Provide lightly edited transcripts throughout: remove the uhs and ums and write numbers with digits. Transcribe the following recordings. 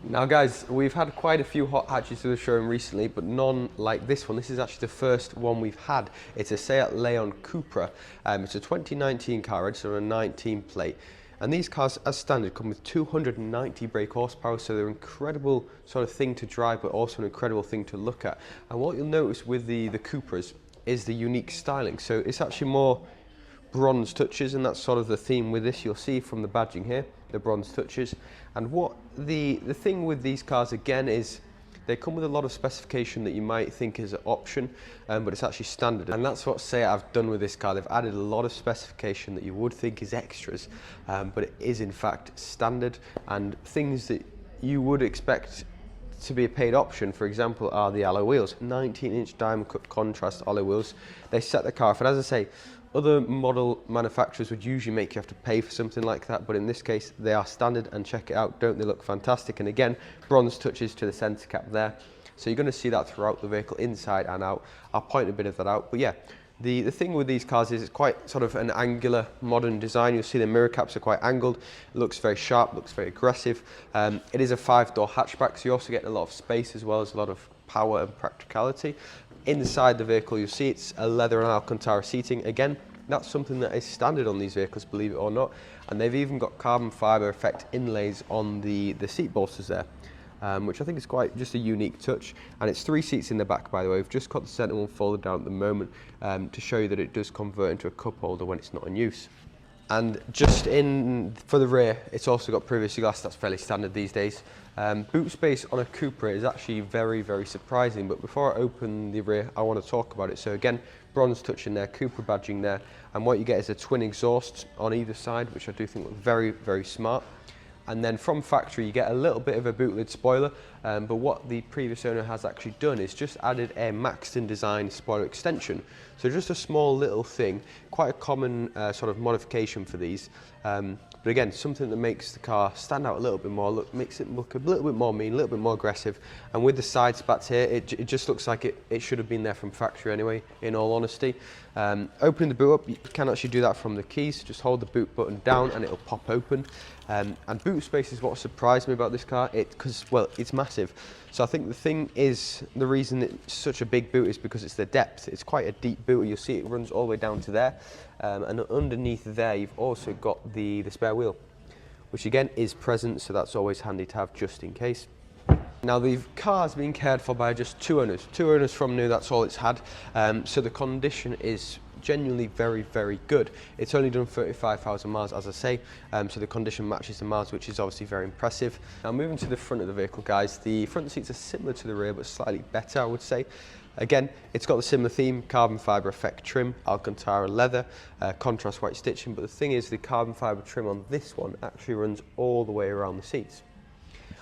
Now guys, we've had quite a few hot hatches to the showroom recently, but none like this one. This is actually the first one we've had. It's a SEAT Leon Cupra. It's a 2019 car, registered on a 19 plate. And these cars, as standard, come with 290 brake horsepower, so they're an incredible sort of thing to drive, but also an incredible thing to look at. And what you'll notice with the Cupras is the unique styling. So it's actually more bronze touches, and that's sort of the theme with this. You'll see from the badging here, the bronze touches. And what the thing with these cars again is they come with a lot of specification that you might think is an option, but it's actually standard. And that's what SEAT have done with this car. They've added a lot of specification that you would think is extras, but it is in fact standard, and things that you would expect to be a paid option, for example, are the alloy wheels. 19-inch diamond cut contrast alloy wheels. They set the car off, and as I say, other model manufacturers would usually make you have to pay for something like that, but in this case they are standard, and check it out, don't they look fantastic? And again, bronze touches to the centre cap there, so you're going to see that throughout the vehicle, inside and out. I'll point a bit of that out, but yeah, the thing with these cars is it's quite sort of an angular modern design. You'll see the mirror caps are quite angled, it looks very sharp, looks very aggressive. It is a 5-door hatchback, so you also get a lot of space as well as a lot of power and practicality. Inside the vehicle, you'll see it's a leather and Alcantara seating. Again, that's something that is standard on these vehicles, believe it or not. And they've even got carbon fibre effect inlays on the seat bolsters there, which I think is quite just a unique touch. And it's 3 seats in the back, by the way. We've just got the centre one folded down at the moment to show you that it does convert into a cup holder when it's not in use. And just for the rear, it's also got privacy glass. That's fairly standard these days. Boot space on a Cupra is actually very, very surprising, but before I open the rear, I want to talk about it. So again, bronze touch in there, Cupra badging there, and what you get is a twin exhaust on either side, which I do think look very, very smart. And then from factory, you get a little bit of a boot lid spoiler, but what the previous owner has actually done is just added a Maxton design spoiler extension. So just a small little thing, quite a common sort of modification for these. But again, something that makes the car stand out a little bit more, makes it look a little bit more mean, a little bit more aggressive. And with the side spats here, it just looks like it should have been there from factory anyway, in all honesty. Opening the boot up, you can actually do that from the keys. Just hold the boot button down and it'll pop open. And boot space is what surprised me about this car, because, well, it's massive. So I think the thing is, the reason it's such a big boot is because it's the depth. It's quite a deep boot. You'll see it runs all the way down to there. And underneath there, you've also got the spare wheel, which again is present, so that's always handy to have just in case. Now the car's been cared for by just 2 owners. 2 owners from new, that's all it's had. So the condition is genuinely very, very good. It's only done 35,000 miles, as I say, so the condition matches the miles, which is obviously very impressive. Now moving to the front of the vehicle, guys, the front seats are similar to the rear, but slightly better, I would say. Again, it's got the similar theme, carbon fibre effect trim, Alcantara leather, contrast white stitching, but the thing is the carbon fibre trim on this one actually runs all the way around the seats.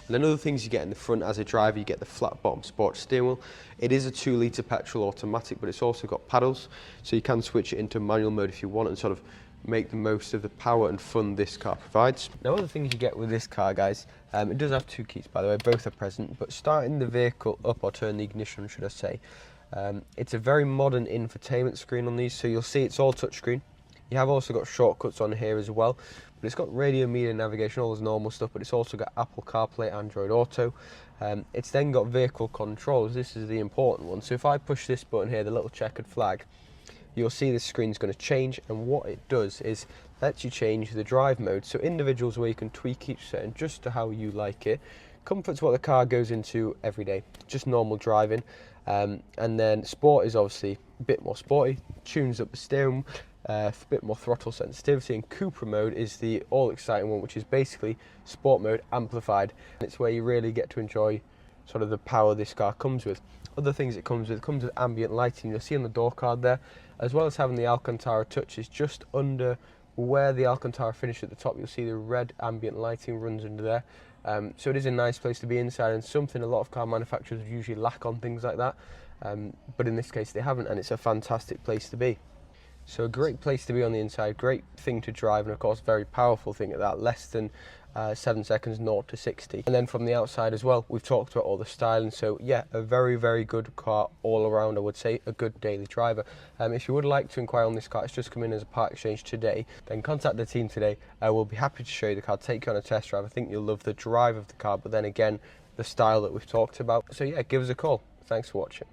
And then other things you get in the front as a driver, you get the flat bottom sports steering wheel. It is a 2-litre petrol automatic, but it's also got paddles, so you can switch it into manual mode if you want and sort of make the most of the power and fun this car provides. Now other things you get with this car, guys, it does have 2 keys, by the way, both are present, but starting the vehicle up, or turn the ignition, should I say, it's a very modern infotainment screen on these, so you'll see it's all touchscreen. You have also got shortcuts on here as well, but it's got radio, media, navigation, all this normal stuff, but it's also got Apple CarPlay, Android Auto. It's then got vehicle controls. This is the important one. So if I push this button here, the little checkered flag, you'll see the screen's going to change, and what it does is lets you change the drive mode. So individuals where you can tweak each setting just to how you like it. Comfort's what the car goes into every day, just normal driving. And then sport is obviously a bit more sporty, tunes up the steering, a bit more throttle sensitivity, and Cupra mode is the all exciting one, which is basically sport mode amplified. And it's where you really get to enjoy sort of the power this car comes with. Other things it comes with ambient lighting. You'll see on the door card there, as well as having the Alcantara touches just under where the Alcantara finished at the top. You'll see the red ambient lighting runs under there. So it is a nice place to be inside, and something a lot of car manufacturers usually lack on things like that, but in this case they haven't, and it's a fantastic place to be. So a great place to be on the inside, great thing to drive, and of course very powerful thing at that, less than 7 seconds 0 to 60. And then from the outside as well, we've talked about all the styling. So yeah, a very, very good car all around. I would say a good daily driver. If you would like to inquire on this car, it's just come in as a part exchange today, then contact the team today. We'll be happy to show you the car, take you on a test drive. I think you'll love the drive of the car, but then again, the style that we've talked about. So yeah, give us a call. Thanks for watching.